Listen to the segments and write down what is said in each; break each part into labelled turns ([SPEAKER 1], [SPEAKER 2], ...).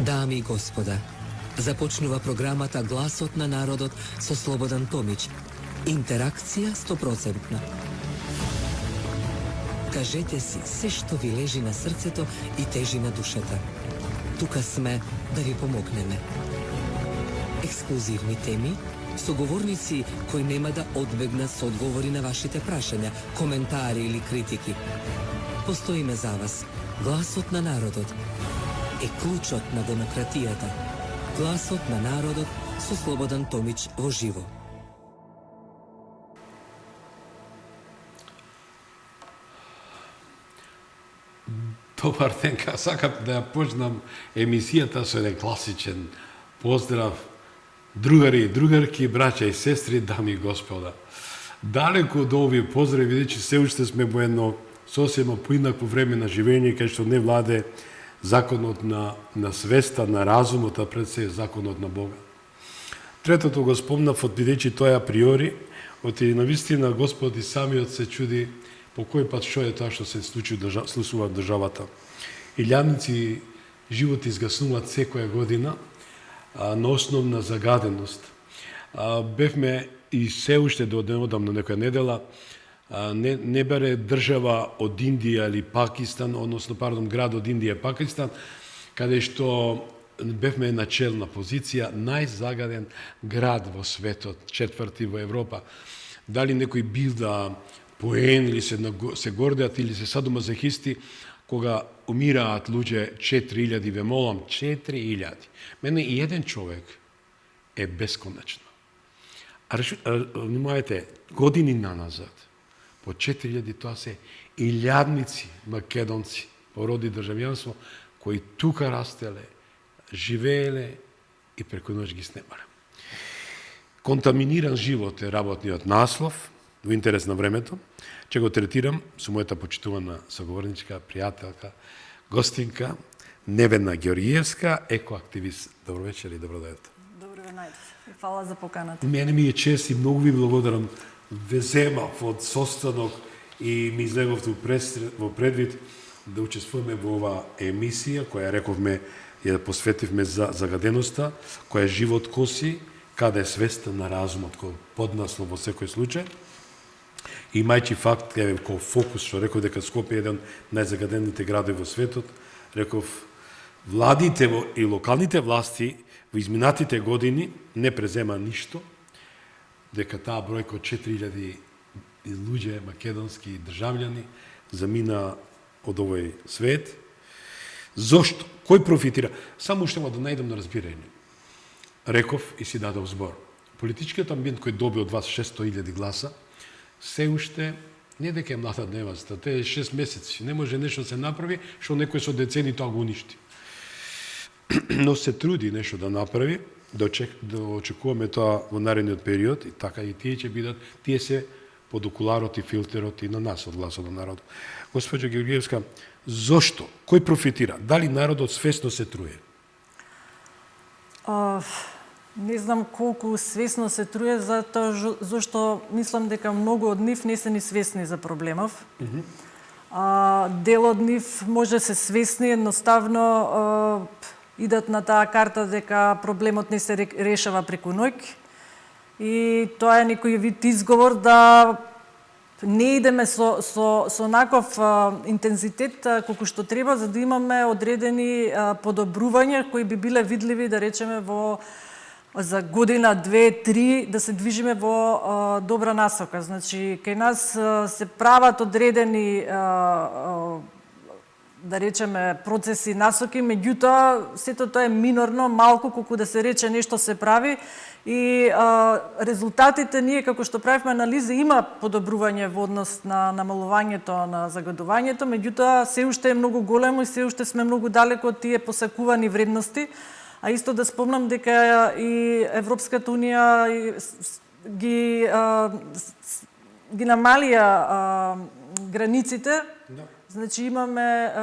[SPEAKER 1] Дами и господа, започнува програмата Гласот на народот со Слободан Томич. Интеракција 100%. Кажете си се што ви лежи на срцето и тежи на душата. Тука сме да ви помогнеме. Ексклузивни теми, соговорници кои нема да одбегнат со одговори на вашите прашања, коментари или критики. Постоиме за вас. Гласот на народот е клучот на демократијата. Гласот на народот со Слободан Томич во живо.
[SPEAKER 2] Добар ден, сакам да ја почнам емисијата со еден класичен поздрав. Другари и другарки, браќа и сестри, дами и господа. Далеко од овие поздрави, бидејќи се уште сме во едно сосема поинакво време на живење, кај што не владе законот на свеста, на разумот, а пред се законот на Бога. Третото го спомнав, бидејќи тоа е априори, оти навистина Господ и самиот се чуди по кој пат што е тоа што се случува в државата. Илјадници животи изгаснуваат секоја година на основна загаденост. Бевме и се уште до одамна некоја недела, не бере држава од Индија или Пакистан, град од Индија и Пакистан, каде што бевме на челна позиција, најзагаден град во светот, четврти во Европа. Дали некој бил да поен или се гордеат или се садомазохисти, кога умираат луѓе 4000, ве молам, 4000. Мене и еден човек е бесконечно. Внимавајте, години наназад, по 4000 тоа се илјадници македонци, породи државјанство, кои тука растеле, живееле и преку ноќ ги снемале. Контаминиран живот е работниот наслов, во интерес на времето, ќе го третирам со мојата почитувана соговорничка, пријателка, гостинка, Невена Георгиевска, екоактивист. Добро вечер и добро дојдете.
[SPEAKER 3] Добро ве најдов. И фала за поканата.
[SPEAKER 2] Мене ми е чест и многу ви благодарам. Ве земав од состанок и ми излеговте во предвид да учествуваме во ова емисија, која рековме, ја посветивме за загаденоста, која е живот коси, каде е свеста на разумот, кој поднаслов во секој случај. Имајќи факт, кој фокус, што реков дека Скопје е еден најзагадените градови во светот, реков, владите и локалните власти во изминатите години не презема ништо, дека таа бројка од 4000 луѓе, македонски државјани, замина од овој свет. Зошто? Кој профитира? Само уште да најдам на разбирање. Реков и си дадов збор. Политичкиот амбиент кој доби од вас 600.000 гласа, се уште не дека е млада неваста, те е 6 месеци, не може нешто се направи, што некој со децени тоа го уништи. Но се труди нешто да направи, да очекуваме тоа во наредниот период, и така и тие ќе бидат, тие се под окуларот и филтерот и на нас од Гласот на народот. Госпоđo Георгиевска, зошто? Кој профитира? Дали народот свесно се труе?
[SPEAKER 3] Не знам колку свесно се труе, затоа зашто мислам дека многу од нив не се ни свесни за проблемов. Дел од нив може се свесни, едноставно идат на таа карта дека проблемот не се решава преку ноќ. И тоа е некој вид изговор да не идеме со наков интензитет колку што треба, за да имаме одредени подобрувања кои би биле видливи, да речеме, за година, 2, 3, да се движиме во добра насока. Значи, кај нас се прават одредени, да речеме, процеси, насоки, меѓутоа, сето тоа е минорно, малку, колку да се рече нешто се прави и резултатите, ние како што правивме анализа, има подобрување во однос на намалувањето на загадувањето, меѓутоа, се уште е многу големо и се уште сме многу далеко од тие посакувани вредности. А исто да спомнам дека и Европската унија ги намалија границите. Значи имаме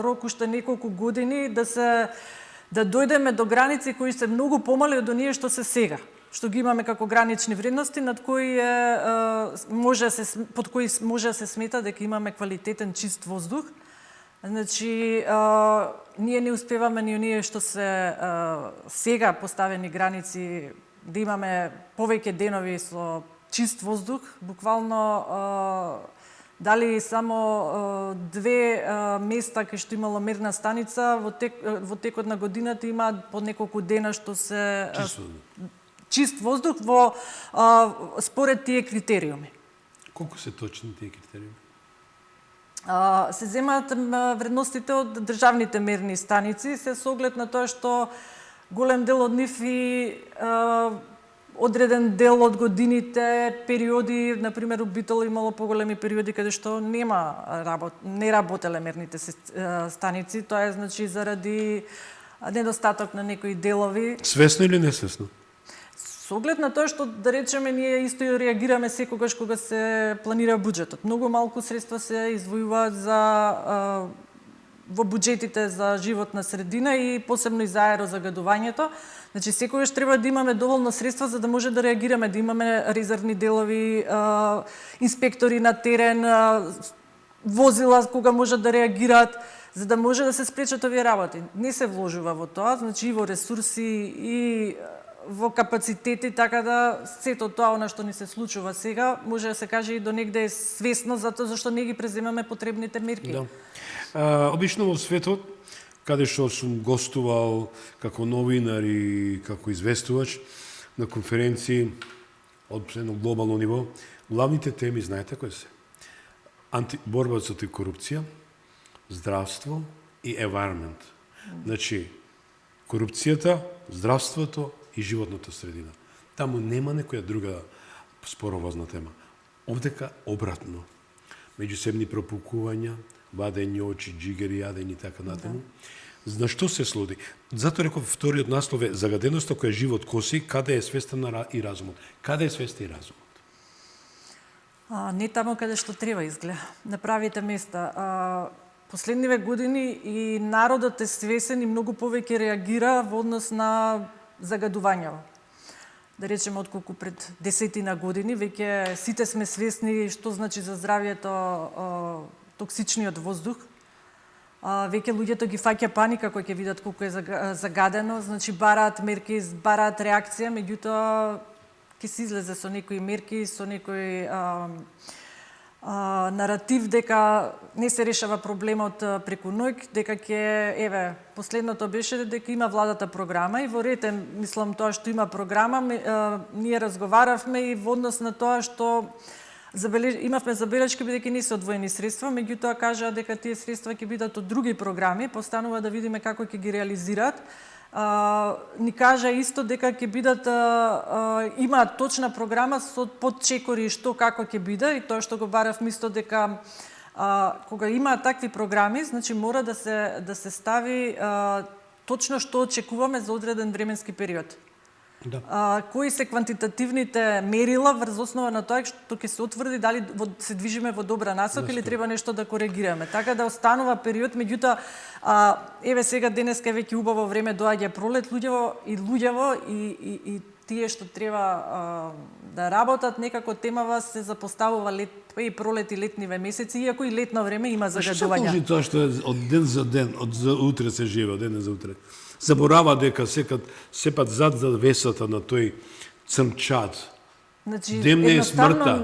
[SPEAKER 3] рок уште неколку години да дојдеме до граници кои се многу помали од оние што се сега, што ги имаме како гранични вредности, под кои може да се смета дека имаме квалитетен чист воздух. Значи, ние не успеваме ни оние што се сега поставени граници, да имаме повеќе денови со чист воздух, буквално дали само две места кај што имало мерна станица во текот на годината имаат по неколку дена што се чист воздух во според тие критериуми.
[SPEAKER 2] Колку се точни тие критериуми?
[SPEAKER 3] Се земаат вредностите од државните мерни станици, се со оглед на тоа што голем дел од нив и одреден дел од годините, периоди, например, у Битол имало поголеми периоди каде што не работеле мерните станици, тоа е значи заради недостаток на некои делови.
[SPEAKER 2] Свесно или несвесно?
[SPEAKER 3] Со оглед на тоа што, да речеме, ние исто реагираме секогаш кога се планира буџетот. Многу малку средства се издвојуваат во буџетите за животна средина и посебно и за аерозагадувањето. Значи, секогаш треба да имаме доволно средства за да може да реагираме, да имаме резервни делови, инспектори на терен, возила кога можат да реагираат, за да може да се спречат овие работи. Не се вложува во тоа, значи и во ресурси и во капацитети, така да сето тоа она што ни се случува сега, може да се каже и до негде е свесно, затоа зашто не ги преземаме потребните мерки.
[SPEAKER 2] Да. Обично во светот, каде што сум гостувал како новинар и како известувач на конференции од едно глобално ниво, главните теми знаете кои се? Борба против корупција, здравство и environment. Значи, корупцијата, здравството и животната средина. Таму нема некоја друга споровозна тема. Овдека обратно. Меѓусебни пропукувања, вадење очи, джигери, јадење и така натаму. На што се слуди? Затоа реков вториот наслов е загаденоста која живот коси, каде е свестен и разумот. Каде е свестен и разумот?
[SPEAKER 3] Не таму каде што треба изгледа. На правите места. Последниве години и народот е свесен и многу повеќе реагира во однос на загадувањето. Да речеме, отколку пред 10 години, веќе сите сме свесни што значи за здравјето токсичниот воздух. Веќе луѓето ги фаќа паника кога ќе видат колку е загадено, значи бараат мерки, бараат реакција, меѓутоа ќе се излезе со некои мерки, со некој наратив дека не се решава проблемот преку ноќ, дека ќе, последното беше дека има владата програма и во ред, мислам тоа што има програма, ние разговаравме и во однос на тоа што имавме забелешки дека не се одвоени средства, меѓутоа кажаа дека тие средства ќе бидат од други програми, постанува да видиме како ќе ги реализираат. Ни кажа исто дека ќе бидат имаат точна програма со подчекори што како ќе биде, и тоа што го барав мисто дека кога имаат такви програми, значи мора да се стави точно што очекуваме за одреден временски период. Да. Кои се квантитативните мерила врз основа на тоа што ќе се утврди дали се движиме во добра насока или треба нешто да коригираме. Така да останува период, меѓутоа сега денеска е веќе убаво време, доаѓа пролет, луѓево и тие што треба да работат некако темава се запоставува и пролет и летниве месеци, иако и летно време има загадувања.
[SPEAKER 2] Што тоа што е од ден за ден, од за утре се живе, од ден за утре. Заборава дека сепат зад завесата на тој црнчад.
[SPEAKER 3] Значи,
[SPEAKER 2] дем не е смртта.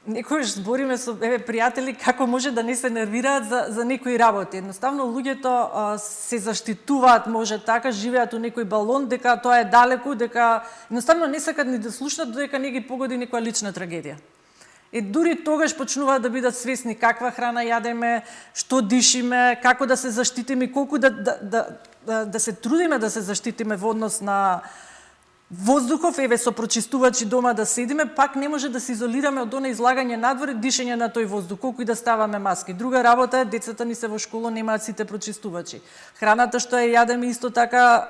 [SPEAKER 3] Некојаш збориме со пријатели како може да не се нервираат за некои работи. Едноставно луѓето се заштитуваат, може така, живеат у некој балон, дека тоа е далеку, дека едноставно не сакат ни да слушнат дека не ги погоди некоја лична трагедија. Дури тогаш почнуваат да бидат свесни каква храна јадеме, што дишиме, како да се заштитиме, колку да се трудиме да се заштитиме во однос на воздухов, со прочистувачи дома да седиме, пак не може да се изолираме од она излагање надвор и дишење на тој воздух, колку и да ставаме маски. Друга работа е, децата ни се во школа, немаат сите прочистувачи. Храната што ја јадеме исто така,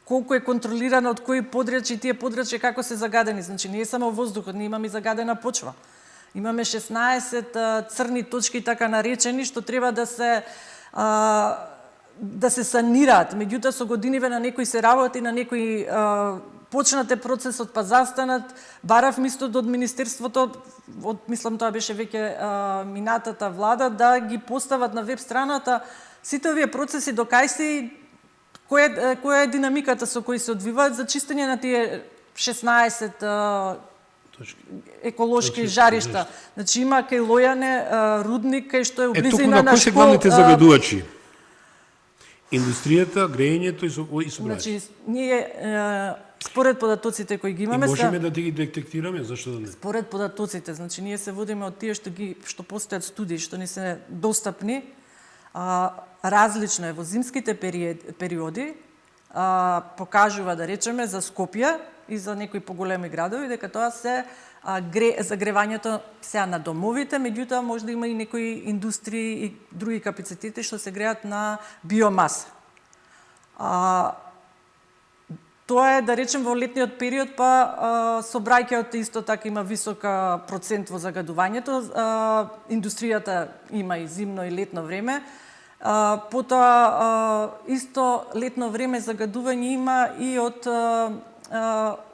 [SPEAKER 3] колку е контролирано од кои подрачи, тие подрачи како се загадени. Значи, не е само воздухот, ние имаме и загадена почва. Имаме 16 црни точки, така наречени, што треба да се санираат. Меѓутоа, со годиниве на некои се работи, на некои почнате процесот, па застанат, барав мисто од Министерството, мислам тоа беше веќе минатата влада, да ги постават на веб страната сите овие процеси до кај се и која е динамиката со кој се одвиваат за чистење на тие 16 еколошки жаришта. Значи има кај Лојане рудник кај што е у близина на
[SPEAKER 2] кои се
[SPEAKER 3] школа.
[SPEAKER 2] главните загадувачи? Индустријата, грејењето и собрањето.
[SPEAKER 3] Значи ние според податоците кои ги имаме,
[SPEAKER 2] и можеме да ги детектираме, зашто да не?
[SPEAKER 3] Според податоците, значи ние се водиме од тие што постојат студии, што ни се достапни, различно е во зимските периоди, покажува, да речеме, за Скопје и за некои поголеми градови, дека тоа се загревањето сега на домовите, меѓутоа може да има и некои индустрии и други капацитети што се греат на биомаса. Тоа е, да речем, во летниот период, па сообраќајот исто така има висока процент во загадувањето. Индустријата има и зимно и летно време. Потоа исто летно време загадување има и од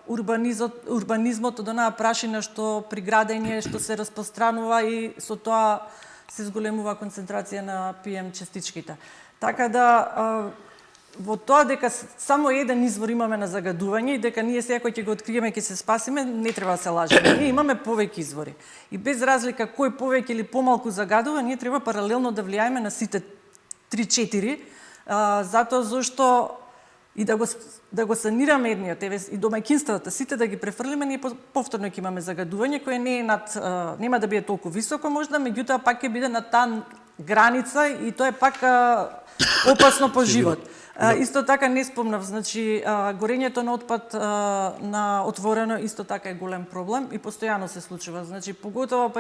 [SPEAKER 3] урбанизмот, од онаа прашина што при градење што се распространува и со тоа се зголемува концентрација на PM частичките. Така да во тоа дека само еден извор имаме на загадување и дека ние сега кој ќе го откриеме ќе се спасиме, не треба да се лажеме. Ние имаме повеќе извори. И без разлика кој повеќе или помалку загадува, ние треба паралелно да влијаеме на сите 3-4, затоа зашто и да го санираме едниот, и домаќинствата, сите да ги префрлиме, ние повторно ќе имаме загадување кое не е нема да биде толку високо можда, меѓутоа пак ќе биде на таа граница и тоа е пак опасно по живот. Исто така не спомнав, значи горењето на отпад на отворено исто така е голем проблем и постојано се случува. Значи поготово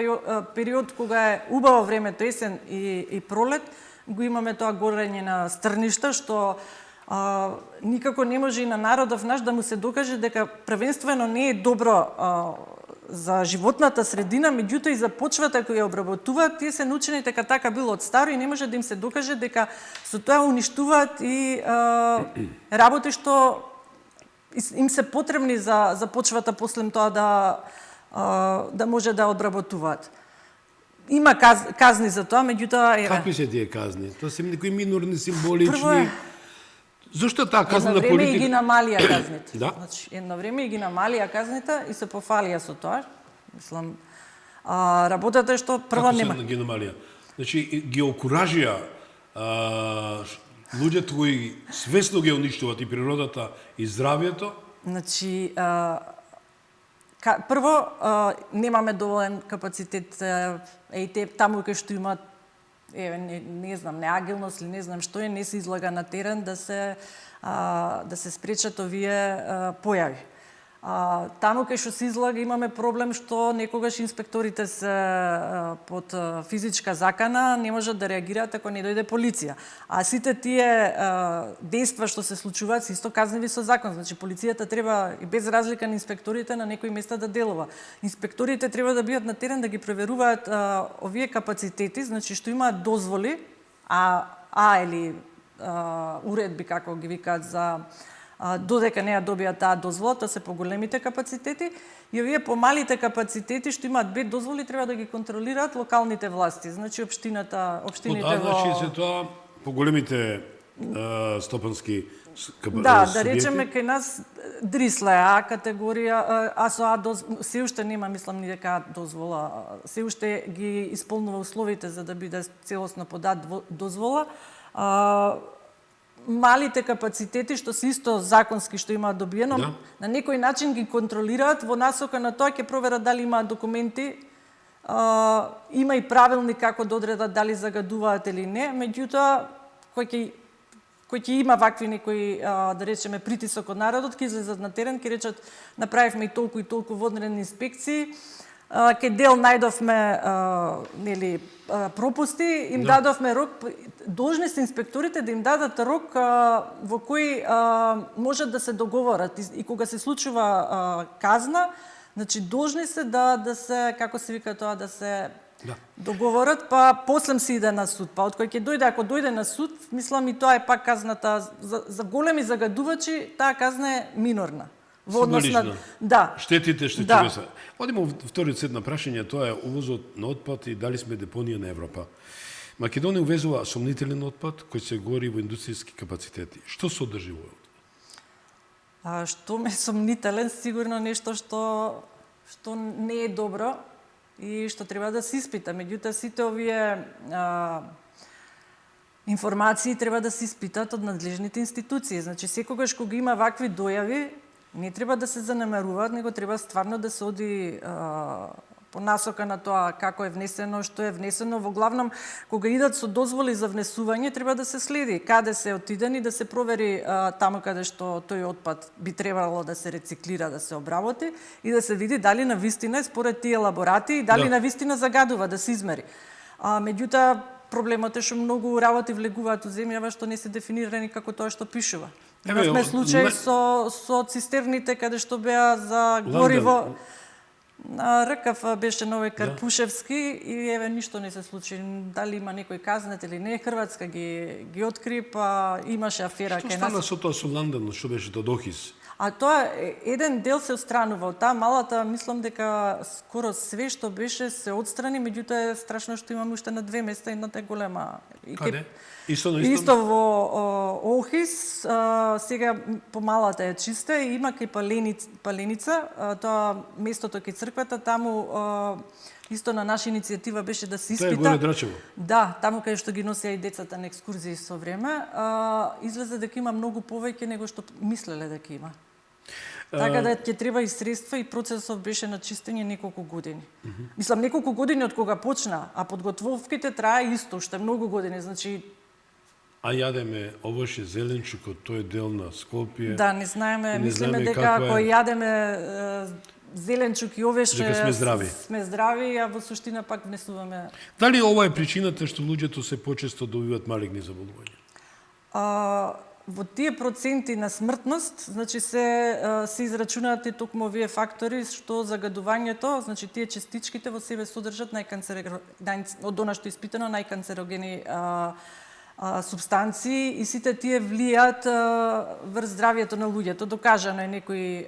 [SPEAKER 3] период кога е убаво времето, есен и пролет, го имаме тоа горење на стрништа што никако не може и на народов наш да му се докаже дека првенствено не е добро за животната средина, меѓутоа и за почвата која ја обработуваат, тие се научени дека така било од старо и не може да им се докаже дека со тоа уништуваат и работи што им се потребни за почвата после тоа да може да обработуваат. Има казни за тоа, меѓутоа
[SPEAKER 2] Какви се тие казни? Тоа се некои минорни, символични. Зошто таа казна политика?
[SPEAKER 3] Едно време и ги намалија казните.
[SPEAKER 2] Да?
[SPEAKER 3] Значи, едно време и ги намалија казните и се пофалија со тоа. Мислам, работата е што прво нема.
[SPEAKER 2] Како се ги намалија? Значи, ги окуражија луѓето кои свесно ги уништуваат и природата и здравието?
[SPEAKER 3] Значи, прво, немаме доволен капацитет, таму кај што имаат не знам, неагилност или не знам што е, не се излага на терен да се спречат овие појави. Таму кај што се излага имаме проблем што некогаш инспекторите се под физичка закана, не можат да реагираат ако не дојде полиција. А сите тие дејства што се случуваат се исто казниви со закон. Значи полицијата треба и без разлика на инспекторите на некои места да делува. Инспекторите треба да бидат на терен да ги проверуваат овие капацитети, значи што имаат дозволи, или уредби како ги викаат за додека не ја добијат таа дозвола, тоа се поголемите капацитети и овие помалите капацитети што имаат без дозволи треба да ги контролираат локалните власти, значи општините
[SPEAKER 2] Значи се тоа поголемите стопански
[SPEAKER 3] Да речеме кај нас Дрисле А категорија, со А се уште нема, мислам ни дека дозвола, се уште ги исполнува условите за да биде целосно подат дозвола. Малите капацитети што се исто законски што имаат добиено, на некој начин ги контролираат во насока на тоа ќе проверат дали имаат документи, има и правилник како да одредат дали загадуваат или не, меѓутоа кој ќе има вакви некои, да речеме, притисок од народот, ќе излезат на терен, ќе речат направивме и толку водневни инспекции, кај дел најдовме пропусти, им дадовме рок, должни се инспекторите да им дадат рок во кој можат да се договорат и кога се случува казна, значи должни се да се, како се вика тоа, да се договорат, па после се иде на суд. Па од кој ќе дојде, ако дојде на суд, мислам и тоа е пак казната за големи загадувачи, таа казна е минорна. во однос на
[SPEAKER 2] Символично.
[SPEAKER 3] да.
[SPEAKER 2] Штетите што
[SPEAKER 3] Да.
[SPEAKER 2] ќе се. Одимо во вториот сет на прашање, тоа е увозот на отпад и дали сме депонија на Европа. Македонија увезува сомнителен отпад кој се гори во индустријски капацитети. Што содржи во отпад?
[SPEAKER 3] Што ме сомнителен, сигурно нешто што не е добро и што треба да се испита. Меѓутоа сите овие информации треба да се испитат од надлежните институции. Значи секогаш кога има вакви дојави, не треба да се занемаруваат, него треба стварно да се оди по насока на тоа како е внесено, што е внесено. Во главном, кога идат со дозволи за внесување, треба да се следи каде се отидени, да се провери таму каде што тој отпад би требало да се рециклира, да се обработи и да се види дали на вистина е според тие елаборати и дали на вистина загадува, да се измери. Меѓутоа, проблемот е што многу работи влегуваат у земјава што не се дефинирани како тоа што пишува. Имавме случај со цистерните каде што беа за гориво. На ръкав беше на овој Карпушевски и еве ништо не се случи. Дали има некој казнет или не, Хрватска ги откри, па имаше афера
[SPEAKER 2] Што
[SPEAKER 3] кај нас.
[SPEAKER 2] стана со тоа со Ланден, што беше Додохис?
[SPEAKER 3] Тоа еден дел се отстранува од таа малата, мислам дека скоро све што беше се отстрани, меѓутоа е страшно што имаме уште на 2 места едната е голема.
[SPEAKER 2] Каде? Исто на
[SPEAKER 3] Исто во Охрис, сега помалата е чиста и има кај Паленица, тоа местото кај црквата, таму исто на наша иницијатива беше да се испита.
[SPEAKER 2] Тоа е горе Драчево.
[SPEAKER 3] Да, таму кај што ги носеа и децата на екскурзии со време, излезе дека има многу повеќе него што мислеле дека има. Така да ќе треба и средства и процесот беше на чистење неколку години. Мислам неколку години од кога почна, а подготовките трае исто уште многу години, значи
[SPEAKER 2] јадеме овоше зеленчукот, тој дел на Скопје.
[SPEAKER 3] да, не знаеме,
[SPEAKER 2] не
[SPEAKER 3] мислиме
[SPEAKER 2] знаеме
[SPEAKER 3] дека
[SPEAKER 2] каква
[SPEAKER 3] ако
[SPEAKER 2] е.
[SPEAKER 3] јадеме зеленчук и овеше
[SPEAKER 2] Дека сме здрави.
[SPEAKER 3] сме здрави, а во суштина пак внесуваме.
[SPEAKER 2] Дали ова е причината што луѓето се почесто добиваат малигни заболувања?
[SPEAKER 3] Во тие проценти на смртност, значи се израчунати токму овие фактори што загадувањето, значи тие частичките во себе содржат од она што е испитано најканцерогени субстанции и сите тие влијаат врз здравјето на луѓето. Докажано е некои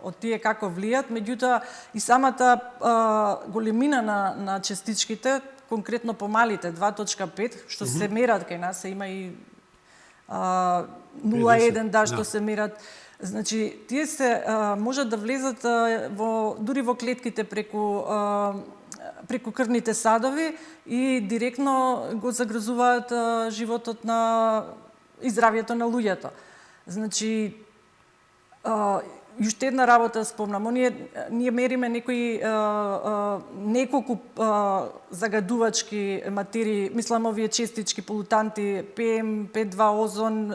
[SPEAKER 3] од тие како влијаат, меѓутоа и самата големина на частичките, конкретно помалите 2.5 што се мерат кај нас, има и 0,1 што се мерат. Значи, тие се можат да влезат дури во клетките преку крвните садови и директно го загрозуваат животот и здравјето на луѓето. Значи, уште една работа спомнам, ние мериме неколку загадувачки материи, мислам овие честички, полутанти, ПМ, П2, озон,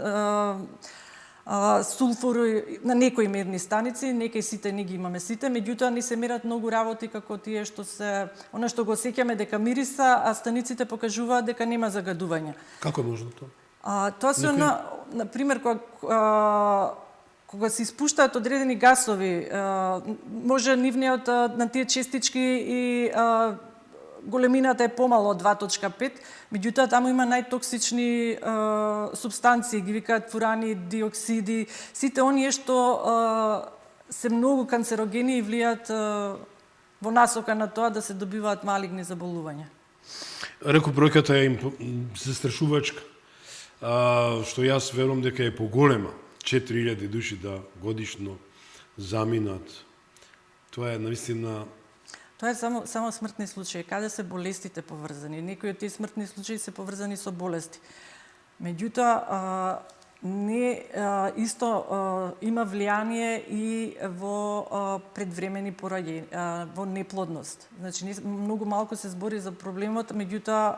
[SPEAKER 3] сулфур на некои мерни станици, некои сите не ги имаме сите, меѓутоа не се мерат многу работи како тие што се, она што го сеќаме дека мириса, а станиците покажуваат дека нема загадување.
[SPEAKER 2] Како е можно тоа?
[SPEAKER 3] Тоа се на пример кога се испуштаат одредени гасови, може нивниот на тие честички и големината е помало од 2.5, меѓутоа таму има најтоксични субстанции, ги викаат фурани, диоксиди, сите оние што се многу канцерогени и влијаат во насока на тоа да се добиваат малигни заболувања.
[SPEAKER 2] Реков бројката е застрашувачка, што јас верувам дека е поголема. 4000 души да годишно заминат. Тоа е навистина.
[SPEAKER 3] Тоа е само смртни случаи. Каде се болестите поврзани? Некои од тие смртни случаи се поврзани со болести. Меѓутоа, не исто има влијание и во предвремени пораѓања, во неплодност. Значи, многу малку се збори за проблемот, меѓутоа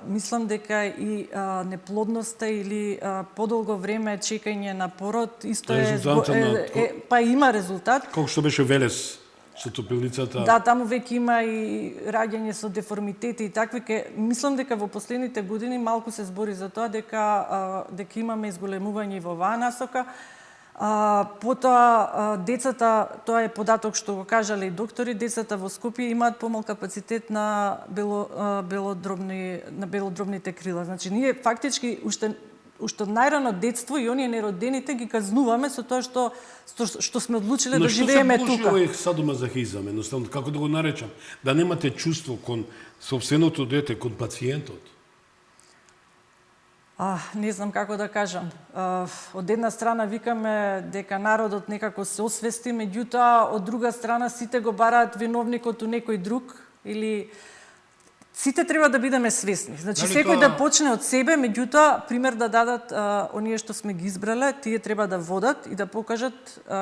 [SPEAKER 3] мислам дека и неплодноста или подолго време чекање на пород исто па има резултат.
[SPEAKER 2] Колку што беше Велес со топилницата.
[SPEAKER 3] Да, таму веќе има и раѓање со деформитети и такви. Мислам дека во последните години малку се збори за тоа дека имаме изголемување во оваа насока. Потоа децата, тоа е податок што го кажале и доктори, децата во Скопје имаат помал капацитет на белодробните крила. Значи ние фактички уште уште од најрано детство и оние неродените ги казнуваме со тоа што сме одлучиле да живееме тука.
[SPEAKER 2] Но што се получи овој садомазохизам, едноставно, како да го наречам, да немате чувство кон собственото дете, кон пациентот?
[SPEAKER 3] Не знам како да кажам. Од една страна викаме дека народот некако се освести, меѓутоа од друга страна сите го бараат виновникот у некој друг или сите треба да бидеме свесни. Значи секој да почне од себе, меѓутоа пример да дадат оние што сме ги избрале, тие треба да водат и да покажат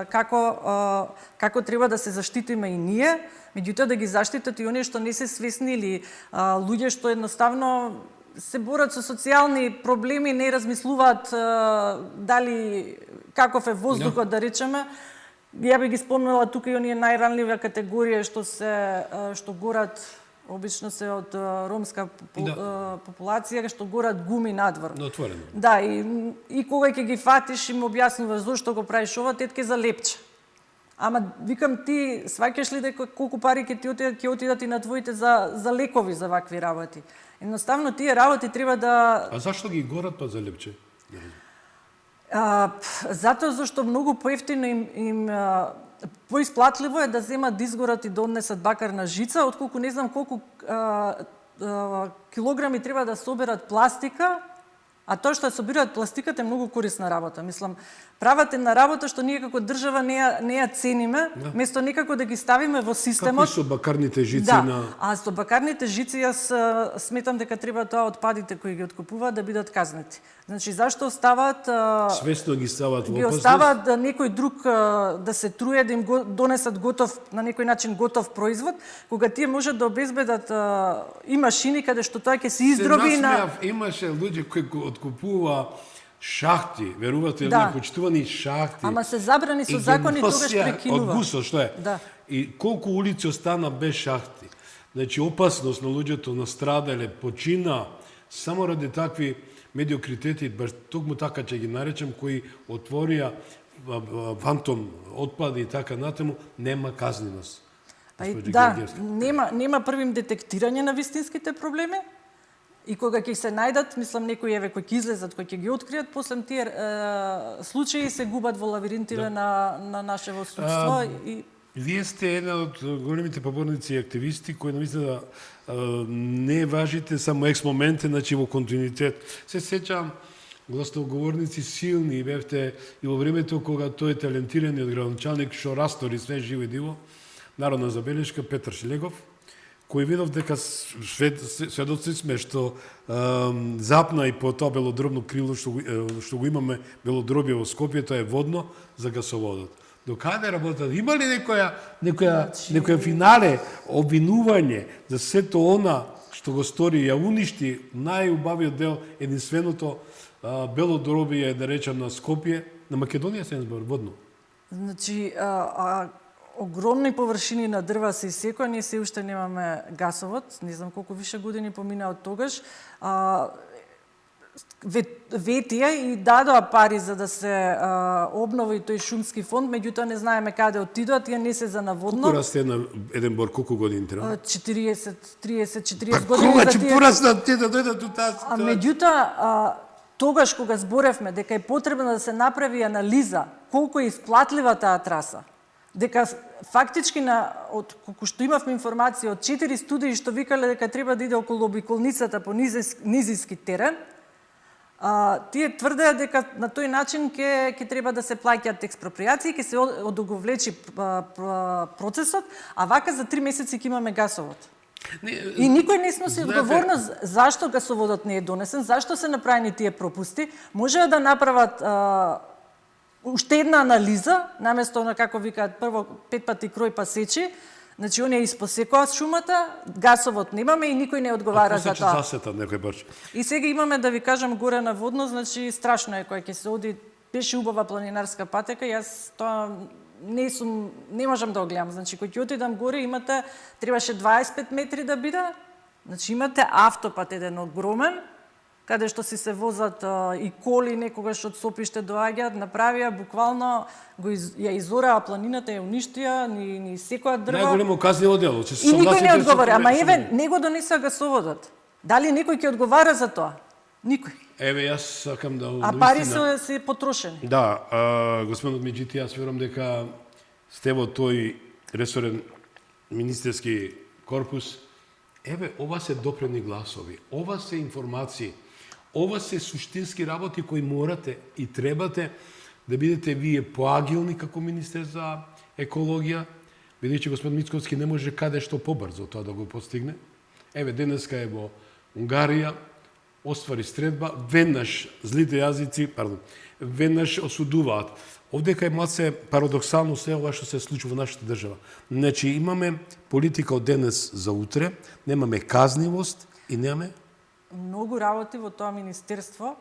[SPEAKER 3] како треба да се заштитиме и ние, меѓутоа да ги заштитат и оние што не се свесни или луѓе што едноставно се борат со социјални проблеми, не размислуваат дали каков е воздухот, да речеме. Ја би ги спомнала тука и оние најранливи категории што горат, обично се од ромска популација, што горат гуми надвор.
[SPEAKER 2] Отворено.
[SPEAKER 3] Да, и кога ќе ги фатиш им објаснуваш зошто го правиш ова, тетке за лепче. Ама викам ти, сваќаш ли дека колку пари ќе отидат и на твоите за лекови за вакви работи? Едноставно тие работи треба да...
[SPEAKER 2] А зашто ги горат па за лепче?
[SPEAKER 3] Затоа зашто многу поевтино им поисплатливо е да земат да изгорат и да однесат бакарна жица, отколку не знам колку килограми треба да соберат пластика, а тоа што собираат пластиката е многу корисна работа. Мислам, прават една работа што ние како држава не ја цениме, место некако да ги ставиме во системот.
[SPEAKER 2] Како со бакарните жици
[SPEAKER 3] А со бакарните жици јас сметам дека треба тоа отпадите кои ги откупуваат да бидат казнети. Значи зашто оставаат
[SPEAKER 2] свесно ги ставаат во
[SPEAKER 3] опасност? Ги оставаат да некој друг да се труе да им го донесат готов, на некој начин готов производ, кога тие можат да обезбедат и машини каде што тоа ќе се издроби
[SPEAKER 2] имаше луѓе кои откупува шахти, верувате ли, почитувани шахти.
[SPEAKER 3] Ама се забрани со закони, тогаш прекинува.
[SPEAKER 2] Од гусо, што е?
[SPEAKER 3] Да.
[SPEAKER 2] И колку улици остана без шахти. Значи, опасност на луѓето настрадале, почина, само ради такви медиокритети, баш токму така ќе ги наречам, кои отворија фантом отпади и така натаму, нема казненост.
[SPEAKER 3] Нема првим детектирање на вистинските проблеми, и кога ќе се најдат, мислам некои кои ќе излезат, кои ќе ги откријат, после тие случаи се губат во лавиринтиве на нашево судство.
[SPEAKER 2] Вие сте една од големите поборници и активисти кои навистина не важите само екс моменте, значи во континуитет. Се сеќам гласноговорници силни, бевте и во времето кога тој талентираниот градоначалник што растори све живо и диво, народна забелешка Петар Шлегов, кој видов дека сведоци сме што запна и по тоа белодробно крило што го имаме белодробие во Скопје, тоа е водно за гасоводот. До каде работат? Има ли некоја финале обвинување за сето она што го стори, ја уништи најубавиот дел единственото белодробие, да речам, на Скопје, на Македонија се збор водно?
[SPEAKER 3] Значи, огромни површини на дрва се исекоа, ние се уште немаме гасовод, не знам колку више години помина од тогаш. Ветија и дадоа пари за да се обнови тој шумски фонд, меѓутоа не знаеме каде отидоа, тие не се за наводно.
[SPEAKER 2] Колку расте на еден бор, колку години треба?
[SPEAKER 3] 40 години.
[SPEAKER 2] Кога ќе пораснат тие да дојдат до таа ситуација?
[SPEAKER 3] Меѓутоа, тогаш кога зборевме дека е потребно да се направи анализа колку е исплатлива таа траса, дека фактички од колку што имавме информација од 4 студии што викале дека треба да иде околу обиколницата по низиски терен, тие тврдеа дека на тој начин ќе треба да се плаќаат експроприации, ќе се одоговлечи процесот, а вака за 3 месеци ќе имаме гасовод. И никој не сноси одговорност зашто гасоводот не е донесен, зашто се направени тие пропусти. Можеа да направат уште една анализа, наместо на како викаат прво 5 пати крој па сечи, значи оние испосекоа шумата, гасовод немаме и никој не одговара за тоа.
[SPEAKER 2] Засета некој баш.
[SPEAKER 3] И сега имаме да ви кажам горе на водно, значи страшно е кога ќе се оди, беше убава планинарска патека, јас тоа не можам да го гледам. Значи кога ќе отидам горе требаше 25 метри да биде. Значи имате автопат еден огромен, каде што се возат и коли некогаш од Сопиште доаѓаат, направија буквално ја изораа планината, ја уништија, ни секоја дрва.
[SPEAKER 2] Најголемо казниво дело,
[SPEAKER 3] и никој не одговара, ама еве не го донесоа гасоводот. Дали некој ќе одговара за тоа? Никој.
[SPEAKER 2] Еве, јас сакам да...
[SPEAKER 3] А пари се потрошени.
[SPEAKER 2] Да, господинот Меджити, јас верувам дека сте во тој ресорен министерски корпус. Еве, ова се допрени гласови, ова се информации, ова се суштински работи кои морате и требате да бидете вие поагилни како министер за екологија, бидејќи господин Мицковски не може каде што побрзо тоа да го постигне. Еве, денеска е во Унгарија, оствари средба, веднаш злите јазици, веднаш осудуваат. Овдека е малце парадоксално се ова што се случува во нашата држава. Значи, имаме политика од денес за утре, немаме казнивост и немаме
[SPEAKER 3] многу работи во тоа министерство.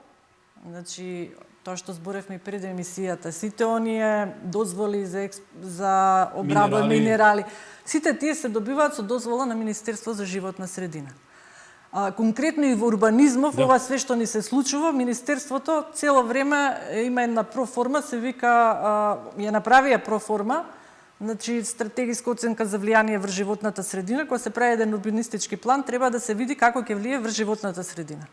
[SPEAKER 3] Значи, тоа што зборевме пред емисијата, сите оние дозволи за обработка минерали, сите тие се добиваат со дозвола на Министерство за животна средина. Конкретно и во урбанизмов, ова све што ни се случува, Министерството цело време има една проформа, се вика, ја направија проформа, значи стратегиска оценка за влијание врз животната средина, кога се прави еден урбанистички план, треба да се види како ќе влие врз животната средина.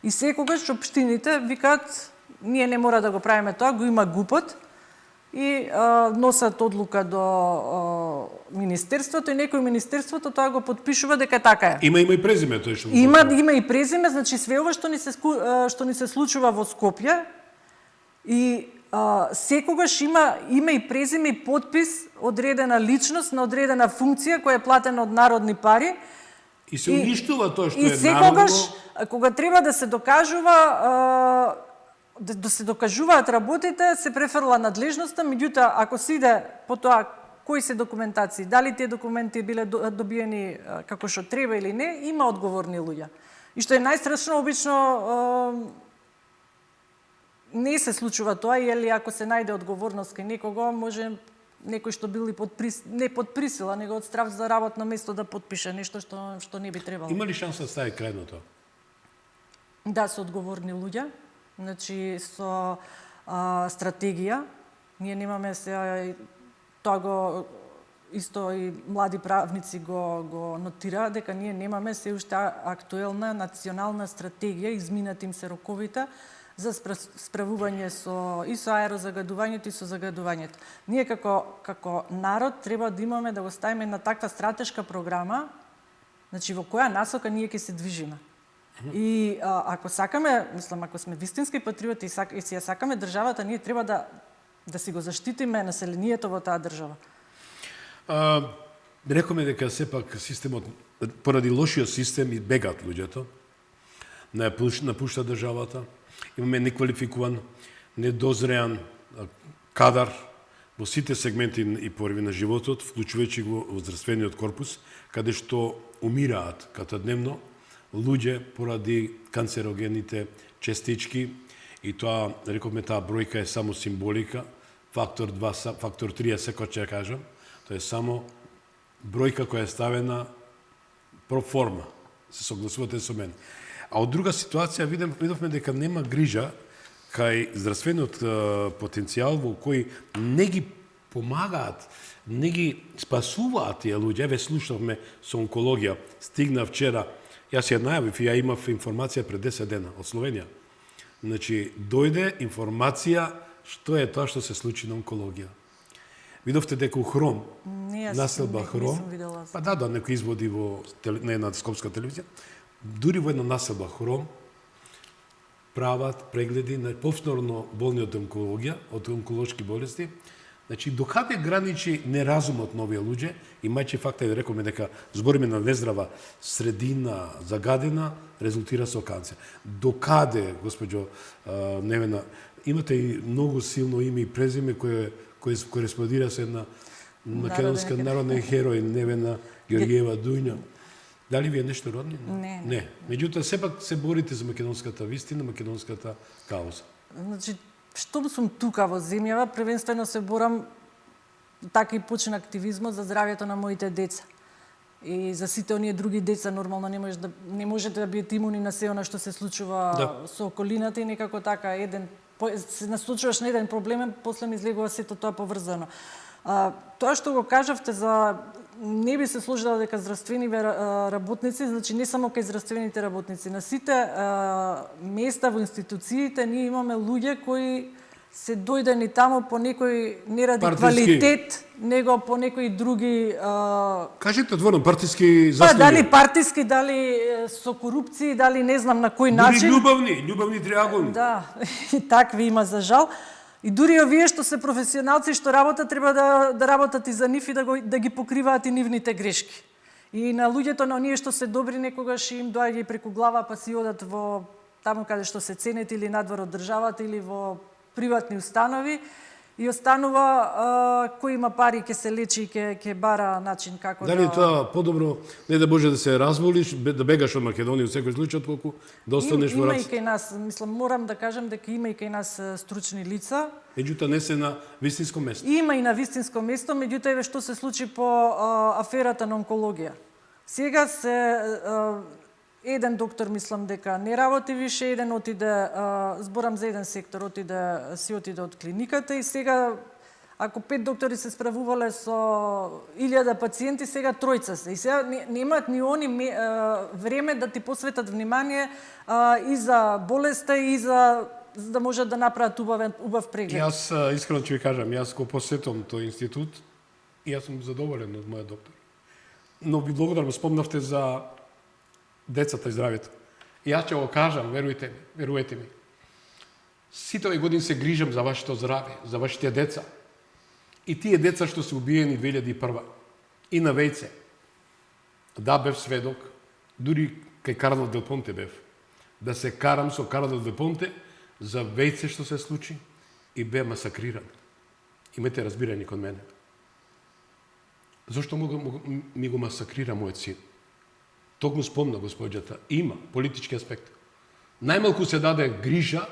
[SPEAKER 3] И секогаш општините викаат, ние не мора да го правиме тоа, го има ГУПот, и носат одлука до Министерството и некој Министерството тоа го подпишува дека така е.
[SPEAKER 2] Има и презиме тој што
[SPEAKER 3] Има и презиме, значи све ова што ни се случува во Скопје и секогаш има име и презиме и подпис одредена личност на одредена функција која е платена од народни пари.
[SPEAKER 2] И се уништува тоа што е народно.
[SPEAKER 3] И секогаш кога треба да се докажува да се докажуваат работите, се префрла надлежноста, меѓутоа ако се иде по тоа кои се документации, дали тие документи биле добиени како што треба или не, има одговорни луѓе. И што е најстрашно, обично не се случува тоа, или ако се најде одговорност кај некого, може некој што бил и не под присила, него од страв за работно место да подпише нешто што не би требало.
[SPEAKER 2] Има ли шанса да стави крај на тоа?
[SPEAKER 3] Да, се одговорни луѓе. Значи, со стратегија, ние немаме се, тоа го, исто и млади правници го нотираат, дека ние немаме се уште актуелна национална стратегија, изминати им се роковите, за справување и со аерозагадувањето и со загадувањето. Ние како народ треба да имаме, да го ставиме на таква стратешка програма, значи во која насока ние ќе се движиме. И ако сакаме, мислам, ако сме вистински патриоти и си ја сакаме државата, ние треба да си го заштитиме населението во таа држава.
[SPEAKER 2] Рекоме дека сепак системот, поради лошиот систем, бегат луѓето, напушта државата, имаме неквалификуван, недозреан кадар во сите сегменти и порови на животот, вклучувајќи го во здравствениот корпус, каде што умираат каждодневно луѓе поради канцерогените частички, и тоа, рековме, таа бројка е само символика, фактор 2, фактор 3 секој ќе кажам, тоа е само бројка која е ставена проформа, се согласувате со мен. А од друга ситуација видовме дека нема грижа кај здравствениот потенцијал во кој не ги помагаат, не ги спасуваат тие луѓе. Еве слушавме со онкологија, стигна вчера, јас ја најавив и ја имав информација пред 10 дена од Словенија. Значи, дојде информација што е тоа што се случи на онкологија. Видовте дека у Хром, населба Хром, па да, некој изводи на една скопска телевизија, дури во една населба Хром, прават прегледи на повторно болни од онкологија, од онколошки болести. Значи, докаде граничи неразумот на овие луѓе, имајќи факта и да рекоме дека збориме на нездрава средина, загадена, резултира со канцер. Докаде, госпоđo Невена, имате и многу силно име и презиме кое кореспондира се на македонска народен херој Невена Георгиева Дујна. Дали ви е нешто родни? Не. Меѓутоа, сепак се борите за македонската вистина, македонската кауза.
[SPEAKER 3] Значи, што сум тука во земјава, првенствено се борам, така и почна активизмот за здравјето на моите деца. И за сите оние други деца нормално не можете да бидете имуни на се она што се случува со околината и некако така се насочуваш на еден проблем, после ми излегува сето тоа поврзано. Тоа што го кажавте за не би се сложила дека здравствените работници, значи не само кај здравствените работници, на сите места во институциите ние имаме луѓе кои се дојдени таму по некој не ради квалитет, него по некои други
[SPEAKER 2] Кажете отворно, партиски заслуги.
[SPEAKER 3] дали партиски, дали со корупција, дали не знам на кој начин.
[SPEAKER 2] Дури љубавни триаголни.
[SPEAKER 3] Да, и такви има за жал. И дури овие што се професионалци што работат, треба да работат и за нив и да ги покриваат и нивните грешки. И на луѓето, на оние што се добри, некогаш им доаѓа и преку глава, па си одат во таму каде што се ценет или надвор од државата или во приватни установи и останува кој има пари ќе се лечи и ќе бара начин како
[SPEAKER 2] Дали тоа подобро не да може да се разволиш, да бегаш од Македонија во секој случај, отколку да останеш во
[SPEAKER 3] Има и
[SPEAKER 2] раците?
[SPEAKER 3] кај нас, мислам, морам да кажам дека има и кај нас стручни лица.
[SPEAKER 2] Меѓутоа не се на вистинско место.
[SPEAKER 3] Има и на вистинско место, меѓутоа еве што се случи по аферата на онкологија. Сега еден доктор мислам дека не работи више, еден отиде, зборам за еден сектор, отиде од клиниката и сега ако 5 доктори се справувале со 1000 пациенти, сега тројца се. И сега немаат ни они време да ти посветат внимание и за болеста и за да можат да направат убав преглед.
[SPEAKER 2] Јас искрено ќе ви кажам, јас го посетувам тој институт и јас сум задоволен од мојот доктор. Но ви благодарам, спомнавте за децата и здравјето. И јас ќе го кажам, веруете ми. Сите овие години се грижам за вашето здравје, за вашите деца. И тие деца што се убиени 2001 и на Вејце. Да, бев сведок, дури кај Карло Дел Понте бев. Да се карам со Карло Дел Понте за Вејце што се случи и бе масакриран. Имате разбирање кон мене. Зошто ми го масакрира мојот син? Токму спомна госпоѓата, има политички аспект. Најмалку се даде грижа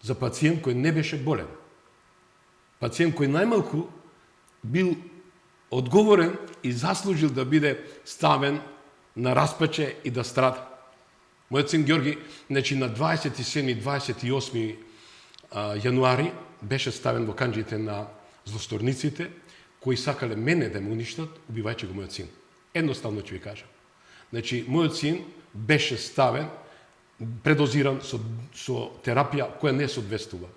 [SPEAKER 2] за пациент кој не беше болен. Пациент кој најмалку бил одговорен и заслужил да биде ставен на распече и да страда. Мојот син Ѓорги, значи на 27-28 јануари беше ставен во канџите на злосторниците кои сакале мене да ме уништат, убивајќи го мојот син. Едноставно ќе ви кажам. Значи, мојот син беше ставен, предозиран со терапија која не соодветствува.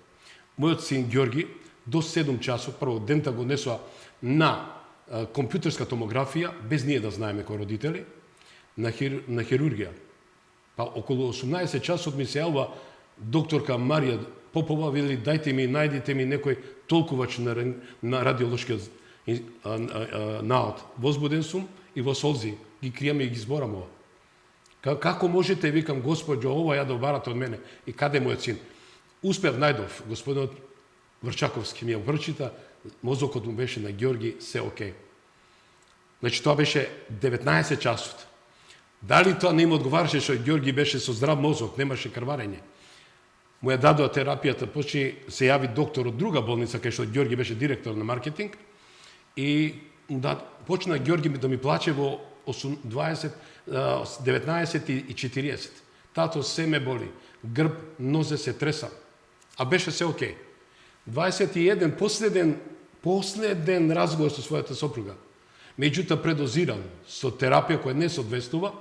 [SPEAKER 2] Мојот син Ѓорги до 7 часот, прво дента го несоа на компјутерска томографија, без ние да знаеме кои родители, на хирургија. Па околу 18 часот ми се јавува докторка Марија Попова, вели дајте ми, најдите ми некој толкувач на радиолошкиот наод. Возбуден сум и во солзи ги кријаме и ги зборам ова. Како можете, викам, Господјо, ова ја да обарате од мене и каде мојот син? Успев најдов, господинот Врчаковски ми ја врчита, мозокот му беше на Ѓорги, се окей. Значи, тоа беше 19 часот. Дали тоа не им одговараше што Ѓорги беше со здрав мозок, немаше крварење? Му ја дадоа терапијата, почи се јави доктор од друга болница, кај што Ѓорги беше директор на маркетинг, и почна Ѓорги да ми плаче во 19:40. Тато се ме боли, грб, нозе се тресам. А беше се окей. 21, последен разговор со својата сопруга. Меѓутоа предозиран со терапија која не соодветствува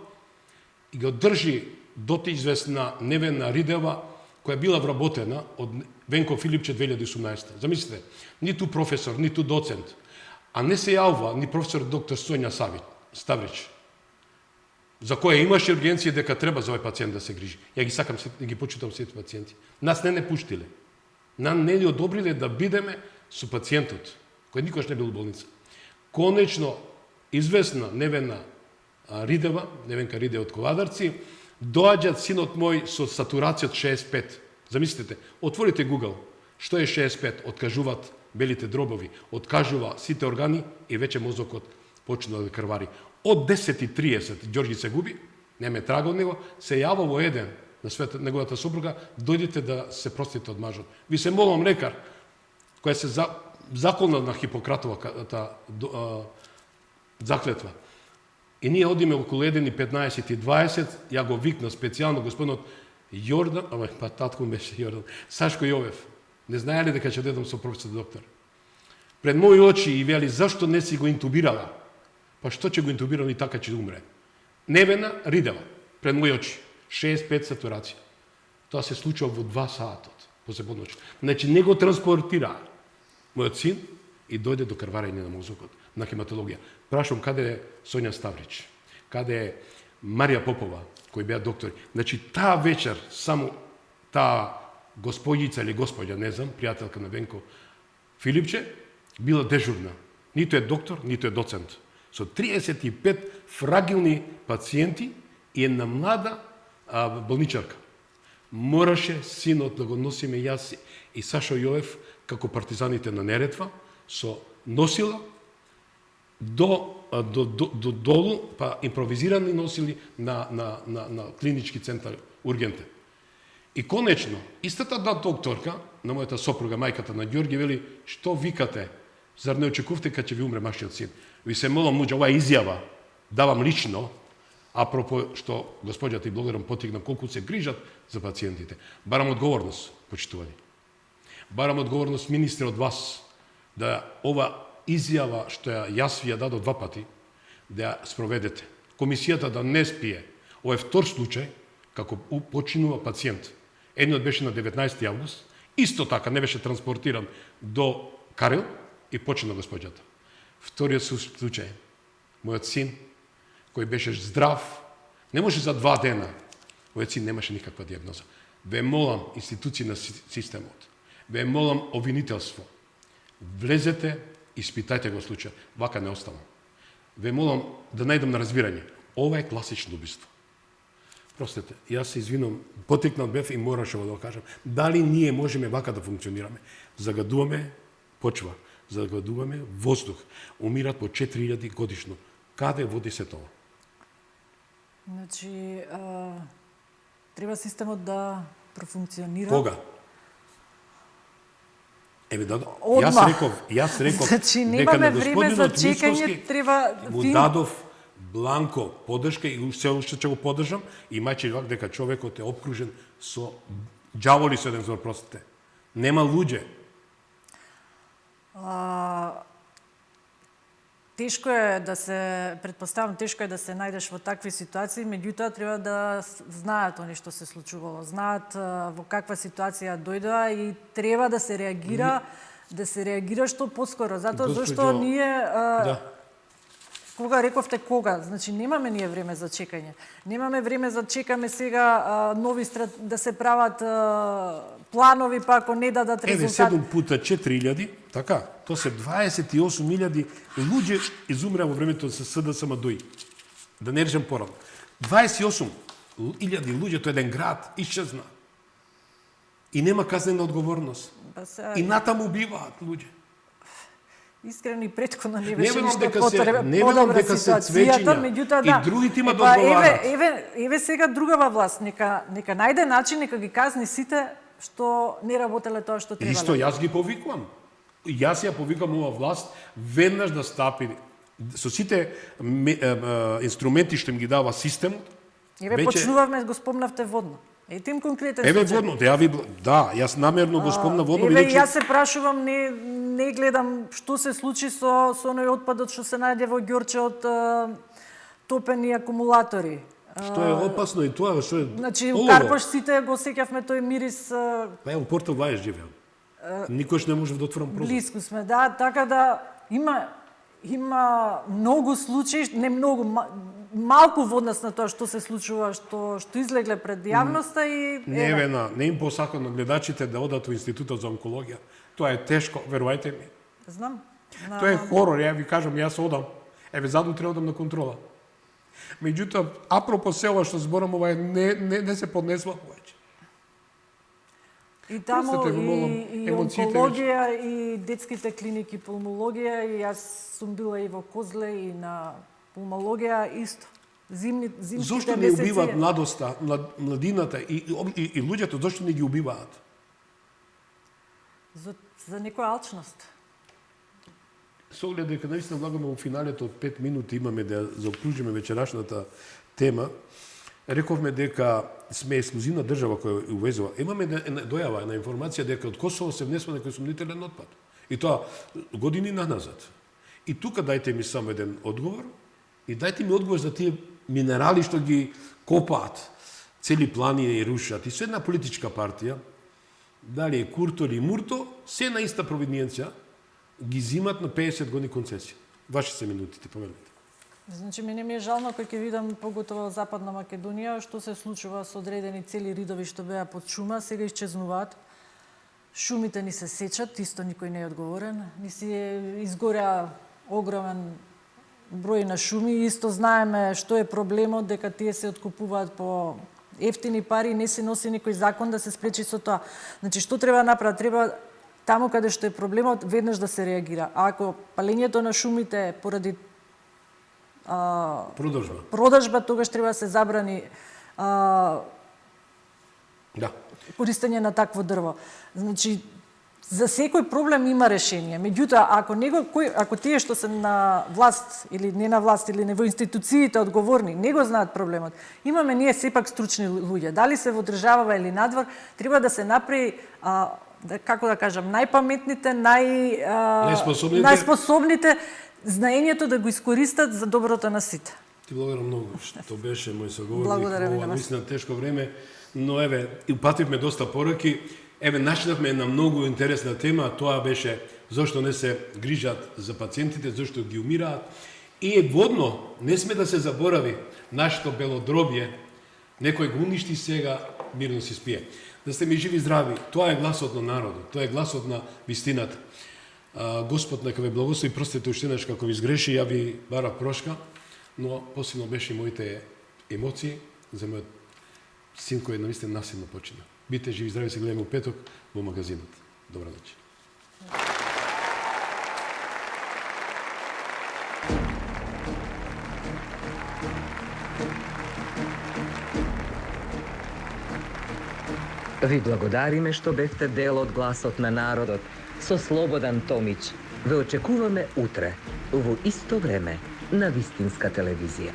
[SPEAKER 2] и го држи доти известна Невена Ридева, која била вработена од Венко Филипче 2018. Замислите, ниту професор, ниту доцент, а не се јавува ни професор доктор Соња Ставрич, за која имаше ургенција дека треба за овој пациент да се грижи. Ја ги сакам, ги почитам сите пациенти. Нас не пуштиле. Нам не ни одобриле да бидеме со пациентот, кој никош не бил во болница. Конечно, известна Невена Ридева, Невенка Ридева од Ковадарци, доаѓа синот мој со сатурацијот 65. Замислите, отворите Google, што е 65, откажуваат белите дробови, откажува сите органи и веќе мозокот почна да крвари. Од 10:30 Ѓорги се губи, нема трага од него, се јава во еден на светот неговата сопруга, дојдете да се простите од мажот. Ви се молам, лекар, која се заколна на Хипократовата заклетва. И ние одиме околу 1:15-20, ја го викна специјално господинот Јордан, па татко беше Јордан, Сашко Јовев. Не знае ли дека ќе дедам со професор доктор? Пред мои очи и вели, зашто не си го интубирала? Па што ќе го интубирам и така ќе умре? Невена ридела пред мои очи. 65 сатурација. Тоа се случува во 2 сатот после подноќ. Значи не го транспортира мојот син и дојде до крварење на мозокот, на хематологија. Прашувам каде е Сонја Ставрич, каде е Марија Попова, кои беа доктори. Значи таа вечер само таа господица или господја, не знам, пријателка на Венко Филипче, била дежурна. Ниту е доктор, ниту е доцент. Со 35 фрагилни пациенти и една млада болничарка. Мораше синот да го носиме јас и Сашо Јоев како партизаните на Неретва со носила до долу, па импровизирани носили на клинички центар ургентен. И конечно, истата докторка, на мојата сопруга, мајката на Ѓорги, вели, што викате? Зар не очекувате кога ќе ви умре вашиот син? Ви се молам, луѓе, оваа изјава давам лично, апропо што господјата и блогером потигнам колку се грижат за пациентите. Барам одговорност, почитувани. Барам одговорност, министре, од вас, да ова изјава што јас ви ја дадов 2 пати, да ја спроведете. Комисијата да не спие. Ова е втор случај како починува пациент. Едниот беше на 19 август, исто така не беше транспортиран до Карел и почина господјата. Вториот случај, мојот син, кој беше здрав, не може за 2 дена, мојот син немаше никаква диагноза. Ве молам, институции на системот, ве молам обвинителство, влезете, испитајте го случај, вака не оставам. Ве молам да најдам на разбирање. Ова е класично убиство. Простете, јас се извинувам, потикнат бев и мораше да го кажам. Дали ние можеме вака да функционираме? Загадуваме почва, загадуваме воздух. Умират по 4000 годишно. Каде води се тоа?
[SPEAKER 3] Значи, треба системот да профункционира.
[SPEAKER 2] Кога? Еве да,
[SPEAKER 3] Одмах.
[SPEAKER 2] јас реков
[SPEAKER 3] Значи,
[SPEAKER 2] дека на
[SPEAKER 3] немаме време за
[SPEAKER 2] господинот
[SPEAKER 3] чекање,
[SPEAKER 2] Мицкоски
[SPEAKER 3] треба
[SPEAKER 2] му дадов бланко поддршка и се уште ќе го поддржам, имајќи вак дека човекот е опкружен со ѓаволи, со еден збор, простите. Нема луѓе.
[SPEAKER 3] Тешко е да се, предпоставам, тешко е да се најдеш во такви ситуации, меѓутоа треба да знаат они што се случувало, знаат во каква ситуација дојдоа и треба да се реагира, што поскоро, затоа зашто ние Кога рековте кога? Значи немаме ние време за чекање. Немаме време за чекаме сега да се прават планови, па ако не дадат резултат.
[SPEAKER 2] Еве 7 пута 4000, така, тоа се 28.000 луѓе изумреа во времето со СДСМ ДОИ. Да не речем порано. 28.000 луѓе, тоа еден град, исчезна. И нема казнена одговорност. И натаму убиваат луѓе.
[SPEAKER 3] Искрено и претходно не беше ништо
[SPEAKER 2] не велам дека се цвечиња,
[SPEAKER 3] меѓутоа
[SPEAKER 2] и другите има да одговарат.
[SPEAKER 3] Еве сега другава власт, нека најде начин, нека ги казни сите што не работеле тоа што требале.
[SPEAKER 2] Исто јас ги повикувам. Јас ја повикам ова власт веднаш да стапи со сите инструменти што им ги дава системот.
[SPEAKER 3] Еве почнувавме, го спомнавте водно. Тим конкретен случај.
[SPEAKER 2] Еве водно, јас намерно го спомна водно.
[SPEAKER 3] Еве јас се прашувам, не гледам што се случи со оној отпадот што се најде во Ѓорче од топени акумулатори.
[SPEAKER 2] Што е опасно и тоа што е.
[SPEAKER 3] Значи у Карпош сите го сеќавме тој мирис.
[SPEAKER 2] Па е у Порто Вајеш живеам. Никош не можев да отворам прозор.
[SPEAKER 3] Блиску сме, да, така да има многу случаи, не многу, малку во однос на тоа што се случува, што излегле пред јавноста и
[SPEAKER 2] не им посакам на гледачите да одат во Институтот за онкологија. Тоа е тешко, верувајте ми.
[SPEAKER 3] Знам.
[SPEAKER 2] Тоа е хорор, ја ви кажам, јас одам. Еве задутре одам на контрола. Меѓутоа, апропо се ова што зборам, ова не се поднесува повеќе.
[SPEAKER 3] И таму и онкологија, и детските клиники пулмологија, и јас сум била и во Козле, и на пулмологија исто. Зимските
[SPEAKER 2] зошто не убиваат младоста, младината и луѓето, зошто не ги убиваат?
[SPEAKER 3] За некоја алчност.
[SPEAKER 2] Со оглед дека наистина влагаме во финалето од 5 минути имаме да заокружиме вечерашната тема, рековме дека сме ексклузивна држава која увезува. Имаме дојава на информација дека од Косово се внесува некој сомнителен отпад. И тоа години назад. И тука дајте ми само еден одговор, И дајте ми одговор за тие минерали што ги копаат, цели планини и рушат. И се една политичка партија, дали е Курто или Мурто, се на иста провиднијанција, ги зимат на 50 години концесија. Ваши се минутите, помелете.
[SPEAKER 3] Значи, мене ми е жално кога ќе видам, поготово Западна Македонија, што се случува со одредени цели ридови што беа под шума, сега исчезнуваат. Шумите ни се сечат, исто никој не е одговорен. Ни си изгоря огромен број на шуми, исто знаеме што е проблемот, дека тие се откупуваат по ефтини пари, не се носи никој закон да се спречи со тоа. Значи, што треба да направат? Треба таму каде што е проблемот, веднаш да се реагира. А ако палењето на шумите поради продажба, тогаш треба да се забрани користење на такво дрво. Значи, за секој проблем има решение. Меѓутоа, ако тие што се на власт или не на власт или не во институциите одговорни, не го знаат проблемот, имаме ние сепак стручни луѓе. Дали се во држава или надвор, треба да се направи како да кажам, најпаметните, најспособните, знаењето да го искористат за доброто на сите.
[SPEAKER 2] Ти благодарам многу што беше мој соговорник.
[SPEAKER 3] Благодарам и на вас.
[SPEAKER 2] Наистина тешко време, но еве, упативме доста пораки. Еве, начнавме една многу интересна тема, тоа беше зошто не се грижат за пациентите, зошто ги умираат. И е водно, не сме да се заборави нашето белодробје, некој го уништи сега, мирно си спие. Да сте ми живи и здрави, тоа е гласот на народот, тоа е гласот на вистината. Господ нека ве благослови, простете уште еднаш како ви сгреши, ја ви барав прошка, но посебно беше моите емоции за мојот син кој наистина насилно почина. Бите живи и здрави, се гледаме у петок во магазинот. Добра ноќ.
[SPEAKER 1] Ви благодариме што бевте дел од гласот на народот со Слободан Томич. Ве очекуваме утре, во исто време, на Вистинска телевизија.